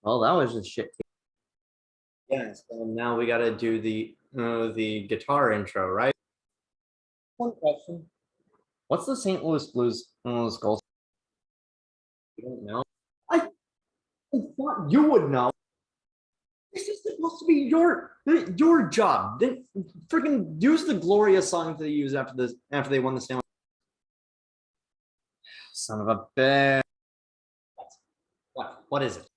Well, that was just shit. Yeah, so now we gotta do the guitar intro, right? One question. What's the St. Louis Blues goal? You don't know? I thought you would know. This is supposed to be your job. Then freaking use the Gloria song that they use after they won the Stanley. Son of a bitch. What is it?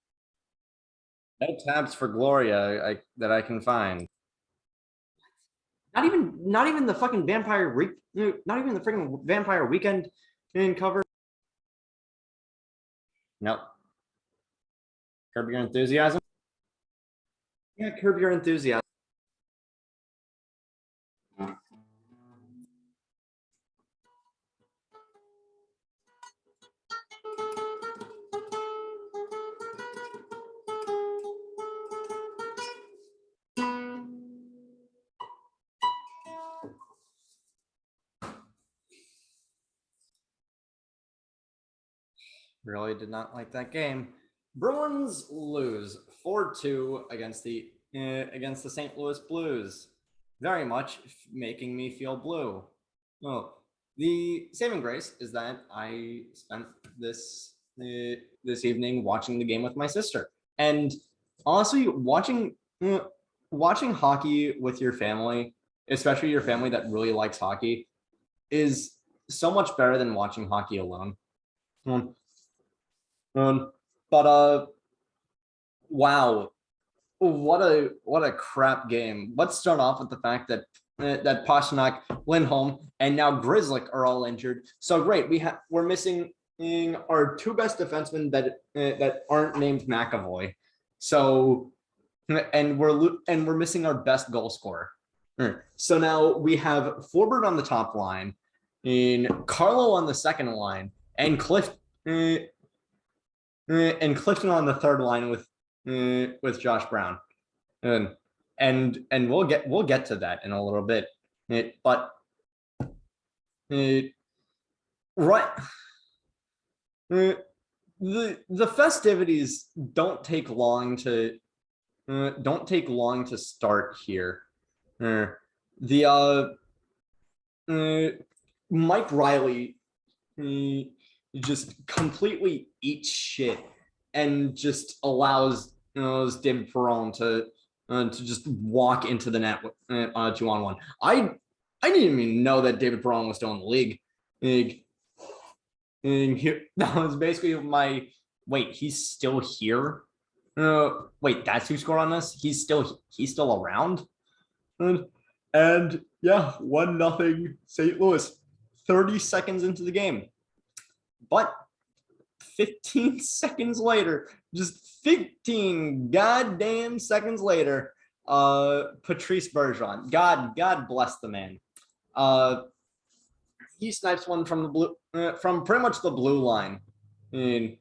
No tabs for Gloria that I can find. Not even the fucking not even the freaking Vampire Weekend in cover. Nope. Curb Your Enthusiasm. Yeah, Curb Your Enthusiasm. Really did not like that game. Bruins lose 4-2 against the St. Louis Blues. Very much making me feel blue. Well, the saving grace is that I spent this evening watching the game with my sister, and honestly, watching hockey with your family, especially your family that really likes hockey, is so much better than watching hockey alone. Um, but wow, what a crap game. Let's start off with the fact that that Pastrnak, Lindholm, and now Grizzlick are all injured. So great, we're missing our two best defensemen that aren't named McAvoy. So and we're missing our best goal scorer. So now we have Forbert on the top line, in Carlo on the second line, and Clifton on the third line with Josh Brown, and we'll get to that in a little bit. But right, the festivities don't take long to start here. The Mike Riley just completely eats shit and just allows David Perron to just walk into the net on a 2-on-1. I didn't even know that David Perron was still in the league. That was basically my wait. He's still here. Wait, that's who scored on this. He's still around. And yeah, 1-0 St. Louis. 30 seconds into the game. But 15 seconds later, just 15 goddamn seconds later, Patrice Bergeron, God bless the man. He snipes one from the blue, from pretty much the blue line, and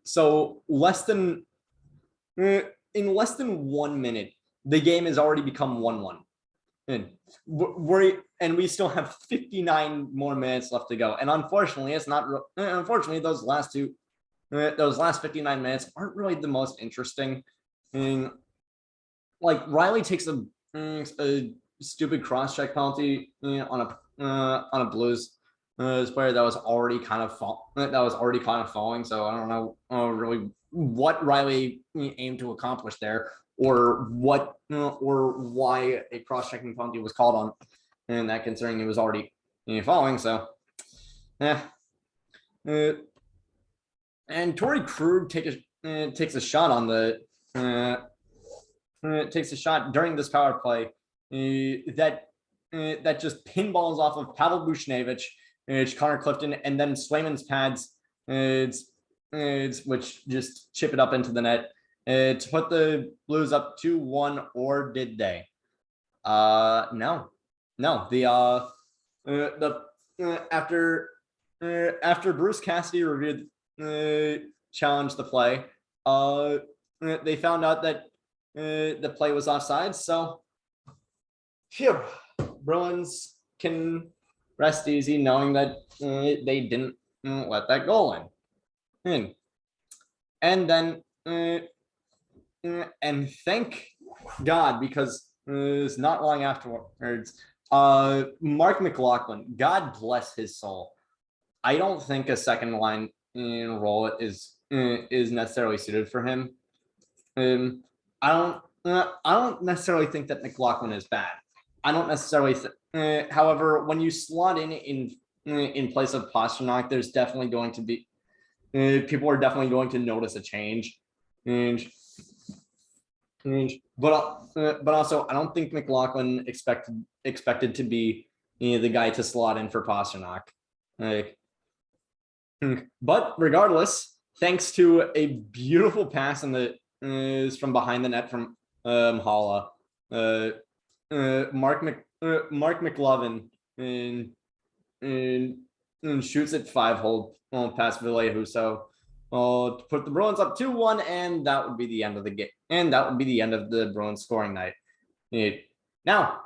so in less than 1 minute, the game has already become 1-1. And we still have 59 more minutes left to go. And unfortunately, unfortunately, those last 59 minutes aren't really the most interesting. Like Riley takes a stupid cross-check penalty on a Blues player that was already kind of falling. So I don't know really what Riley aimed to accomplish there, or why a cross-checking penalty was called on, and that considering he was already falling. So, yeah. And Torrey Krug takes a shot on the takes a shot during this power play that just pinballs off of Pavel Buchnevich, Connor Clifton, and then Swayman's pads, which just chip it up into the net to put the Blues up 2-1, or did they? No. After Bruce Cassidy reviewed challenged the play, they found out that the play was offside. So, Bruins can rest easy knowing that they didn't let that goal in. And then and thank God, because it's not long afterwards. Mark McLaughlin, God bless his soul. I don't think a second line role is necessarily suited for him. I don't necessarily think that McLaughlin is bad. I don't necessarily. However, when you slot in place of Pasternak, there's definitely going to be people are definitely going to notice a change. And but also, I don't think McLaughlin expected to be the guy to slot in for Pasternak. Like, but regardless, thanks to a beautiful pass in the from behind the net from Hala, Mark McLovin and shoots it 5-hole past Ville Husso. To put the Bruins up 2-1, and that would be the end of the game. And that would be the end of the Bruins scoring night. Now,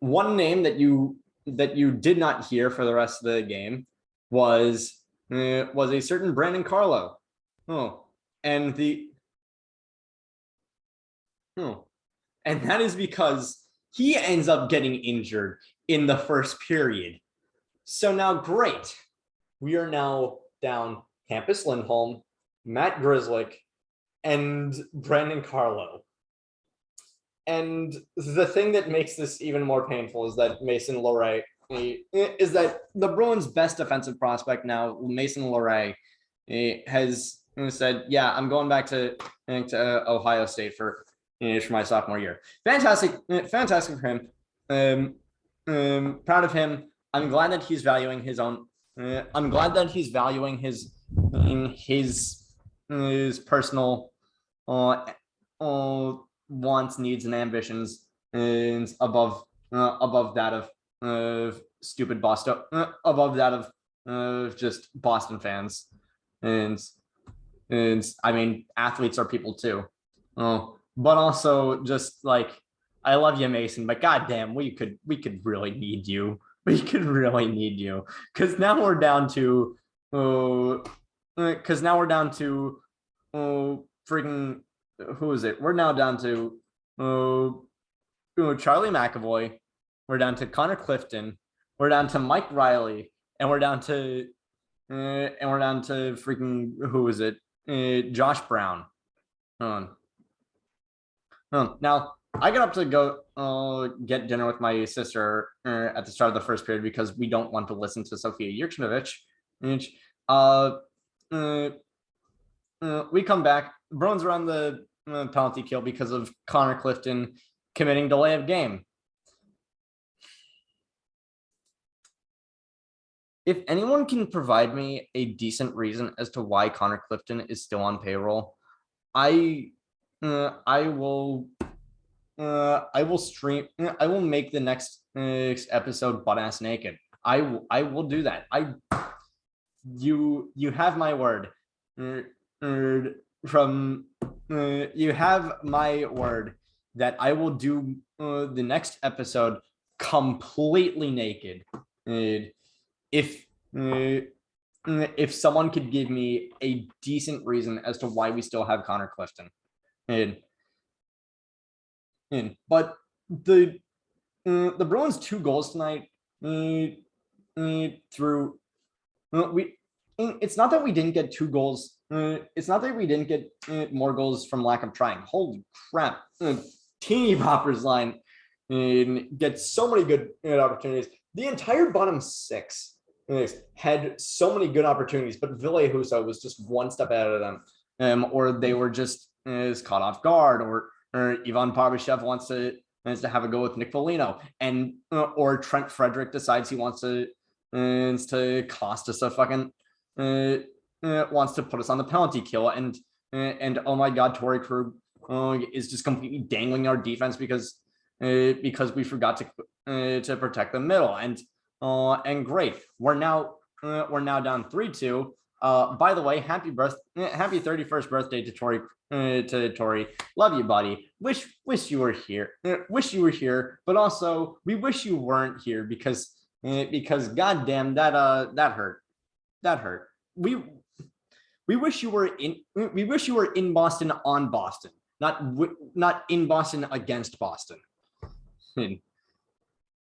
one name that you did not hear for the rest of the game was a certain Brandon Carlo. And that is because he ends up getting injured in the first period. So now, great. We are now down Hampus Lindholm, Matt Grzelcyk, and Brandon Carlo. And the thing that makes this even more painful is that Mason Lohrei is that the Bruins' best defensive prospect now, Mason Lohrei, has said, "Yeah, I'm going back to Ohio State for my sophomore year." Fantastic for him. Proud of him. I'm glad that he's valuing his own. I'm glad that he's valuing his personal wants, needs, and ambitions above that of stupid Boston, above that of just Boston fans, and I mean, athletes are people too, but also just like, I love you, Mason, but goddamn, we could really need you. We could really need you, because now we're down to freaking, who is it? We're now down to Charlie McAvoy. We're down to Connor Clifton. We're down to Mike Riley, and we're down to freaking, who is it? Josh Brown. Now I got up to go get dinner with my sister at the start of the first period because we don't want to listen to Sofia Jurčinović. We come back. Bruins are on the penalty kill because of Connor Clifton committing delay of game. If anyone can provide me a decent reason as to why Connor Clifton is still on payroll, I will stream. I will make the next episode butt ass naked. I will do that. You have my word. You have my word that I will do the next episode completely naked. If someone could give me a decent reason as to why we still have Connor Clifton. But the Bruins 2 goals tonight through it's not that we didn't get 2 goals. It's not that we didn't get more goals from lack of trying. Holy crap. Teeny Popper's line gets so many good opportunities. The entire bottom 6 had so many good opportunities, but Ville Husso was just one step ahead of them. Or they were just caught off guard, or Ivan Barbashev wants to have a go with Nick Foligno, and or Trent Frederick decides he wants to cost us a fucking wants to put us on the penalty kill, and oh my god, Torrey Krug is just completely dangling our defense because we forgot to protect the middle, and great, we're now down 3-2. By the way, happy 31st birthday to Torrey. Love you, buddy. Wish you were here. But also we wish you weren't here because goddamn, that hurt. that hurt. We wish you were in Boston on Boston, not in Boston against Boston.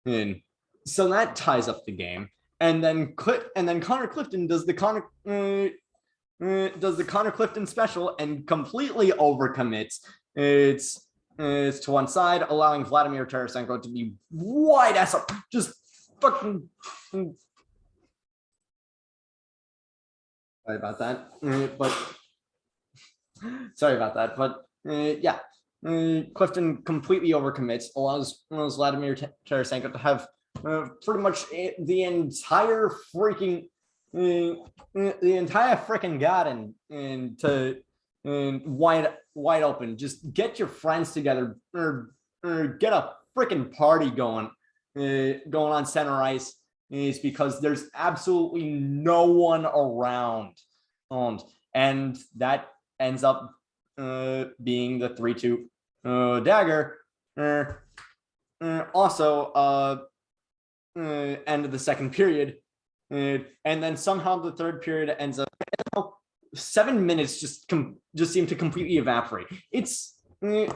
And so that ties up the game. And then Connor Clifton does the Connor Clifton special and completely overcommits. It's to one side, allowing Vladimir Tarasenko to be wide ass up, just fucking. Sorry about that, but yeah, Clifton completely overcommits, allows Vladimir Tarasenko to have pretty much the entire freaking garden and wide open. Just get your friends together or get a freaking party going on center ice, is because there's absolutely no one around, and that ends up being the 3-2 dagger. Also, end of the second period, and then somehow the third period ends up 7 minutes just seem to completely evaporate. It's you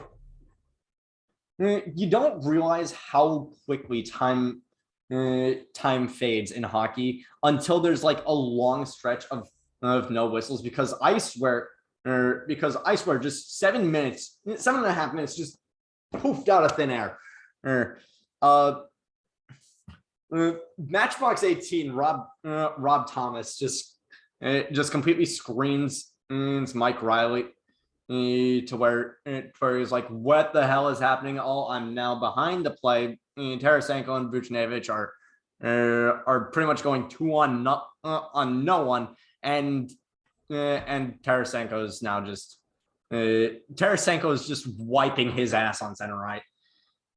don't realize how quickly time fades in hockey until there's like a long stretch of no whistles, because I swear just 7.5 minutes just poofed out of thin air. Matchbox 18, Rob Thomas just completely screens Mike Riley to where he's like, what the hell is happening? Oh, I'm now behind the play. Tarasenko and Vucinovic are pretty much going 2 on no one, and Tarasenko is now just wiping his ass on center right.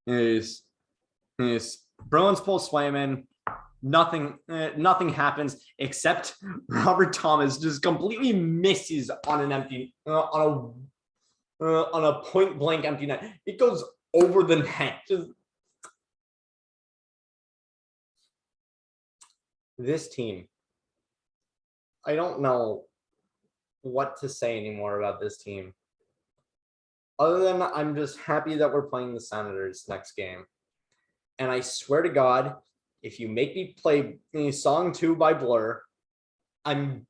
Is Bruins pull Swayman. Nothing happens except Robert Thomas just completely misses on an empty on a point blank empty net. It goes over the net. This team, I don't know what to say anymore about this team, other than I'm just happy that we're playing the Senators next game. And I swear to God, if you make me play Song 2 by Blur, I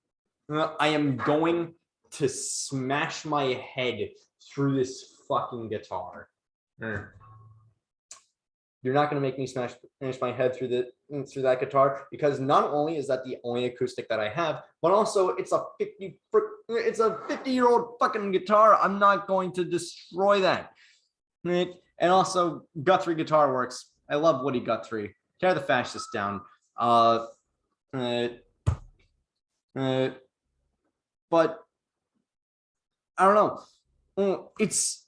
am going to smash my head through this fucking guitar. You're not going to make me smash my head through that guitar, because not only is that the only acoustic that I have, but also it's a 50-year-old fucking guitar. I'm not going to destroy that. And also, Guthrie Guitar Works. I love Woody Guthrie. Tear the fascists down. But I don't know. It's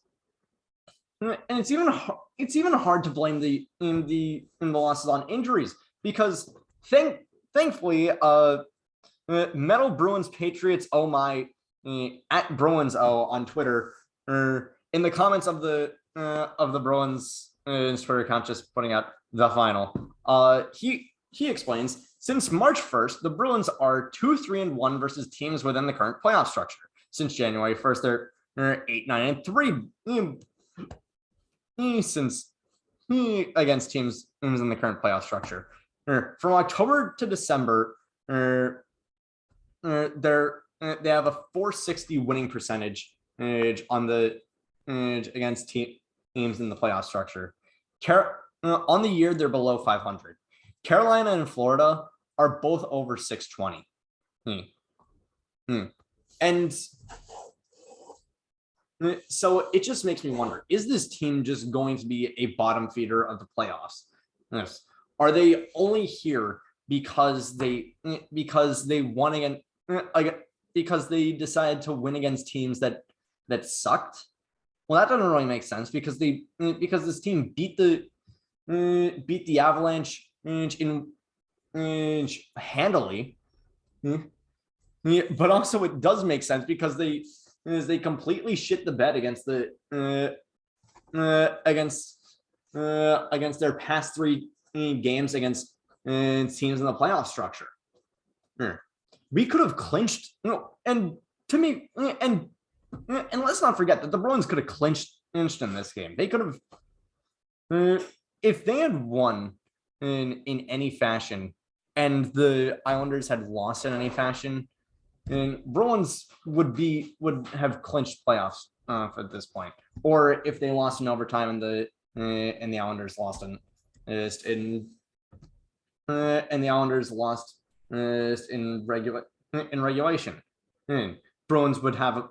even hard to blame the losses on injuries, because thankfully Metal Bruins Patriots oh my at Bruins on Twitter, in the comments of the Bruins Twitter account, just putting out the final. He explains, since March 1st, the Bruins are 2-3-1 versus teams within the current playoff structure. Since January 1st, they're 8-9-3 since against teams in the current playoff structure. From October to December, they have a .460 winning percentage on the against teams in the playoff structure. On the year, they're below 500. Carolina and Florida are both over 620. And so it just makes me wonder, is this team just going to be a bottom feeder of the playoffs? Yes. Are they only here because they won against, because they decided to win against teams that sucked? Well, that doesn't really make sense, because this team beat the Avalanche handily. But also it does make sense because they completely shit the bed against against their past 3 games against teams in the playoff structure. we could have clinched, and to me, and let's not forget that the Bruins could have clinched in this game. They could have, if they had won in any fashion, and the Islanders had lost in any fashion, and Bruins would have clinched playoffs at this point. Or if they lost in overtime and the Islanders lost in and the Islanders lost in regulation. Bruins would have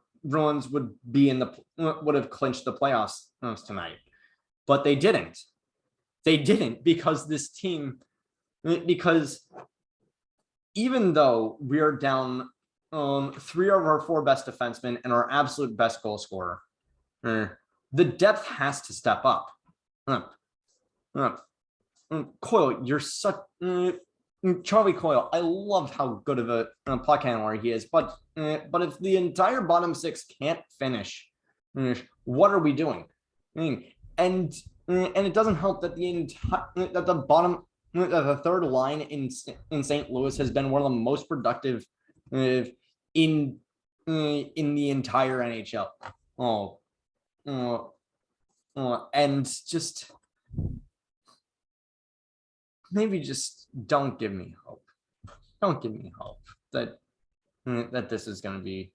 clinched the playoffs tonight, but they didn't. They didn't because this team, because even though we're down 3 of our 4 best defensemen and our absolute best goal scorer, the depth has to step up. Coyle, you're such Charlie Coyle. I love how good of a puck handler he is, but if the entire bottom 6 can't finish, what are we doing? And it doesn't help that the third line in St. Louis has been one of the most productive in the entire NHL. And just maybe just don't give me hope. Don't give me hope that this is going to be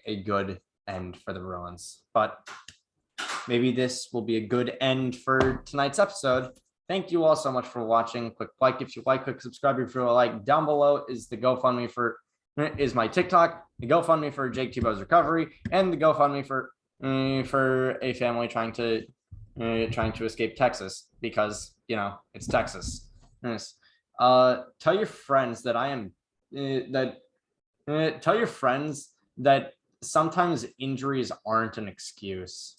a good end for the Bruins. But maybe this will be a good end for tonight's episode. Thank you all so much for watching. Quick like if you like, quick subscribe if you like. Down below is the GoFundMe is my TikTok, the GoFundMe for Jake Tebow's recovery, and the GoFundMe for a family trying to escape Texas because it's Texas. Yes. Tell your friends that I am tell your friends that sometimes injuries aren't an excuse.